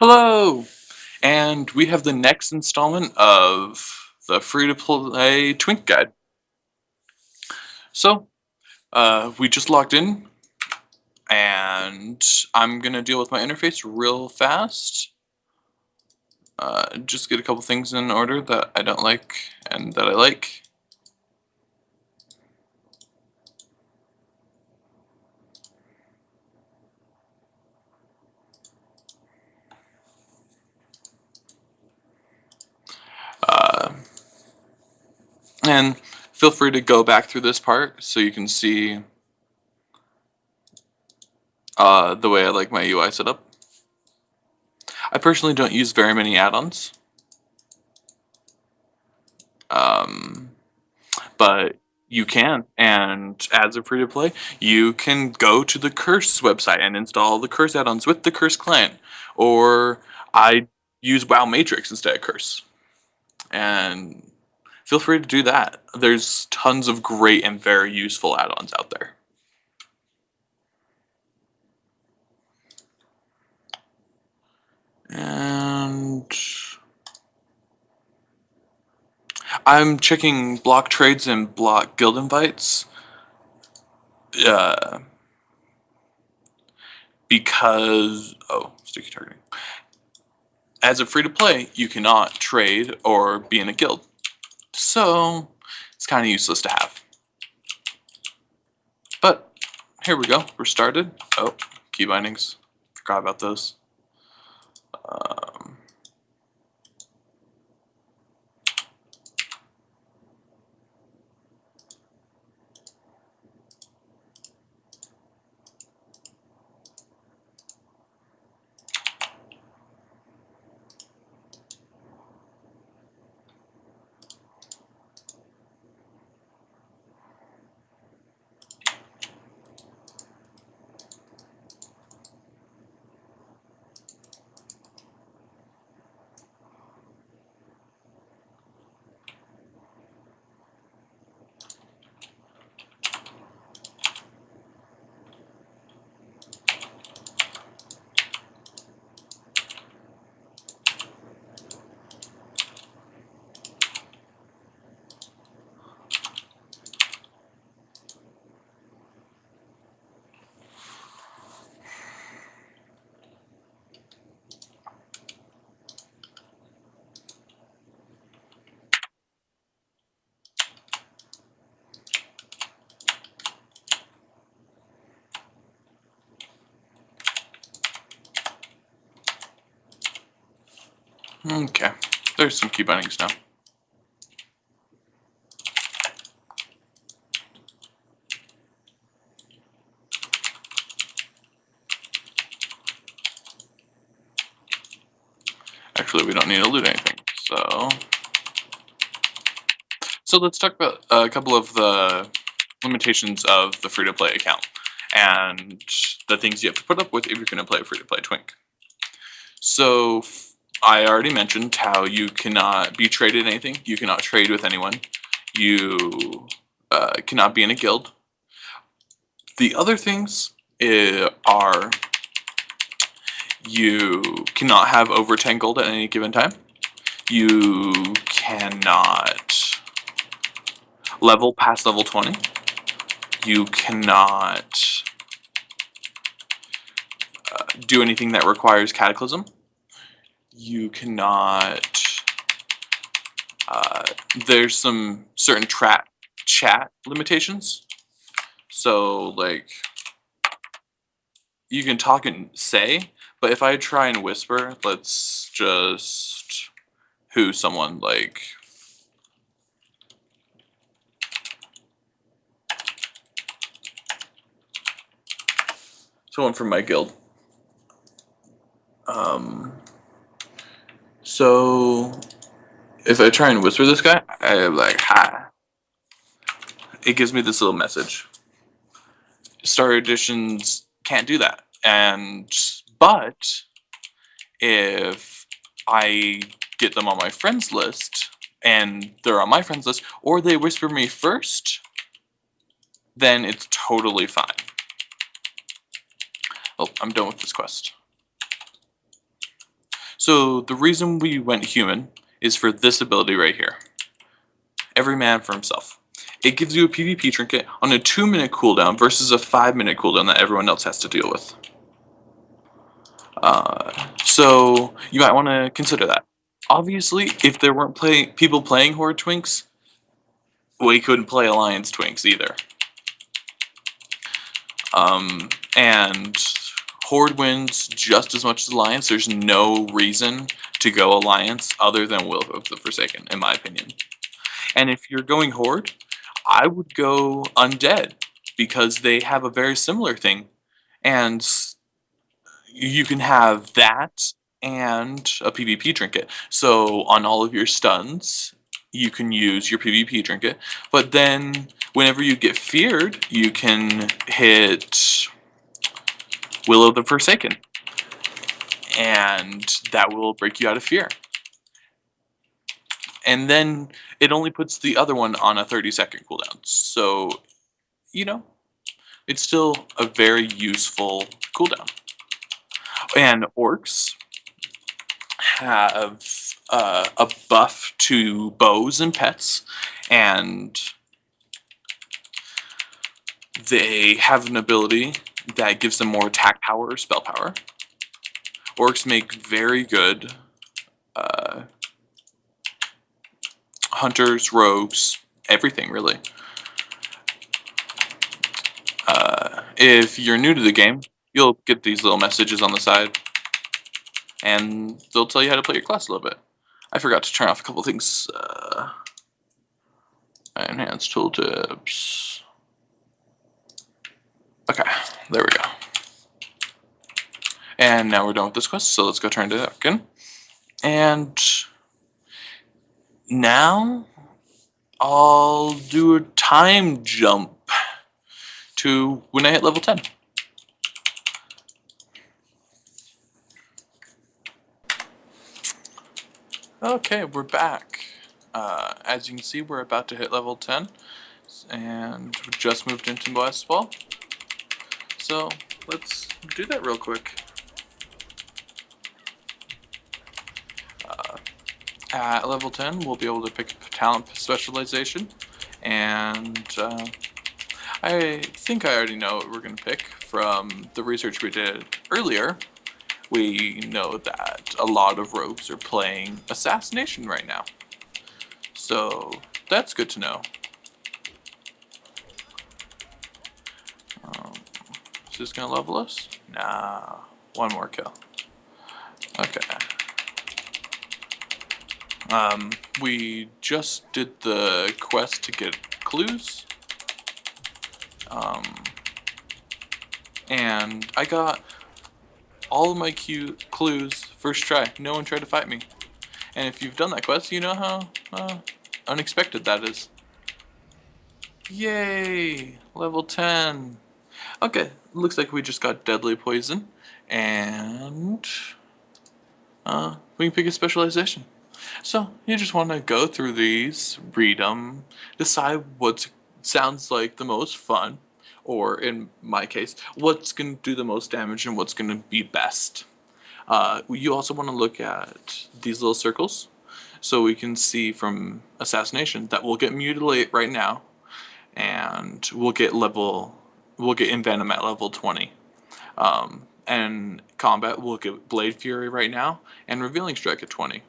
Hello! And we have the next installment of the free-to-play Twink Guide. So, we just logged in, and I'm gonna deal with my interface real fast. Just get a couple things in order that I don't like and that I like. Uh, and feel free to go back through this part so you can see the way I like my UI set up. I personally don't use very many add-ons. Um, but you can, and as a free-to-play, you can go to the Curse website and install the Curse add-ons with the Curse client, or I use WoW Matrix instead of Curse, and feel free to do that. There's tons of great and very useful add-ons out there. And I'm checking block trades and block guild invites. Because sticky targeting. As a free-to-play, you cannot trade or be in a guild, so it's kind of useless to have. But here we go, we're started. Oh, key bindings, forgot about those. Okay, there's some key bindings now. Actually, we don't need to loot anything, so let's talk about a couple of the limitations of the free-to-play account and the things you have to put up with if you're going to play a free-to-play Twink. So I already mentioned how you cannot be traded anything. You cannot trade with anyone. You cannot be in a guild. The other things are you cannot have over 10 gold at any given time. You cannot level past level 20. You cannot do anything that requires Cataclysm. You cannot. There's some certain chat limitations. So, like, you can talk and say, but if I try and whisper, let's just who someone like. Someone from my guild. So if I try and whisper this guy, I'm like, hi. It gives me this little message. Star editions can't do that. But if I get them on my friends list and they're on my friends list, or they whisper me first, then it's totally fine. Oh, I'm done with this quest. So the reason we went human is for this ability right here. Every man for himself. It gives you a PvP trinket on a 2-minute cooldown versus a 5-minute cooldown that everyone else has to deal with. So you might want to consider that. Obviously, if there weren't people playing Horde Twinks, we couldn't play Alliance Twinks either. And Horde wins just as much as Alliance. There's no reason to go Alliance other than Will of the Forsaken, in my opinion. And if you're going Horde, I would go Undead, because they have a very similar thing. And you can have that and a PvP trinket. So on all of your stuns, you can use your PvP trinket. But then whenever you get feared, you can hit Will of the Forsaken. And that will break you out of fear. And then it only puts the other one on a 30-second cooldown. So, you know, it's still a very useful cooldown. And orcs have a buff to bows and pets, and they have an ability that gives them more attack power or spell power. Orcs make very good hunters, rogues, everything really. If you're new to the game, you'll get these little messages on the side, and they'll tell you how to play your class a little bit. I forgot to turn off a couple things. Enhanced tooltips. Okay, there we go. And now we're done with this quest, so let's go turn to that again. And now I'll do a time jump to when I hit level 10. Okay, we're back. As you can see, we're about to hit level 10, and we just moved into Westwall. So let's do that real quick. At level 10, we'll be able to pick a talent specialization, and I think I already know what we're going to pick from the research we did earlier. We know that a lot of rogues are playing Assassination right now, so that's good to know. Is this going to level us? Nah, one more kill. Okay. We just did the quest to get clues. And I got all of my clues first try. No one tried to fight me. And if you've done that quest, you know how unexpected that is. Yay! Level 10. Okay, looks like we just got deadly poison. And we can pick a specialization. So you just want to go through these, read them, decide what sounds like the most fun, or in my case, what's going to do the most damage and what's going to be best. You also want to look at these little circles, so we can see from Assassination that we'll get Mutilate right now, and we'll get Envenom at level 20. And Combat, we'll get Blade Fury right now, and Revealing Strike at 20.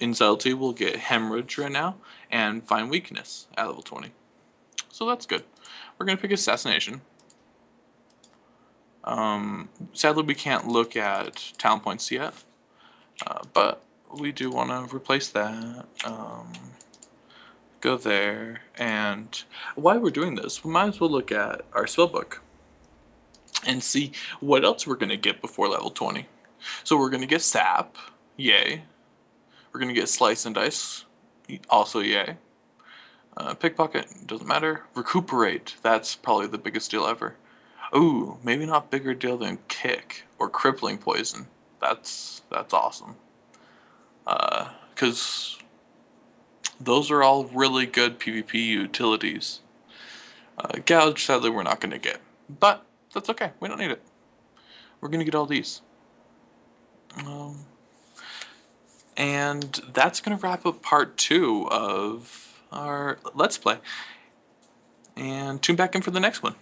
In Subtlety, we'll get Hemorrhage right now, and Find Weakness at level 20. So that's good. We're going to pick Assassination. Sadly, we can't look at talent points yet, but we do want to replace that. Go there, and while we're doing this, we might as well look at our spellbook and see what else we're going to get before level 20. So we're going to get Sap, yay. We're going to get Slice and Dice, also yay. Pickpocket, doesn't matter. Recuperate, that's probably the biggest deal ever. Ooh, maybe not bigger deal than Kick or Crippling Poison. That's awesome. Because those are all really good PvP utilities. Gouge, sadly, we're not going to get. But that's okay, we don't need it. We're going to get all these. And that's going to wrap up part 2 of our Let's Play. And tune back in for the next one.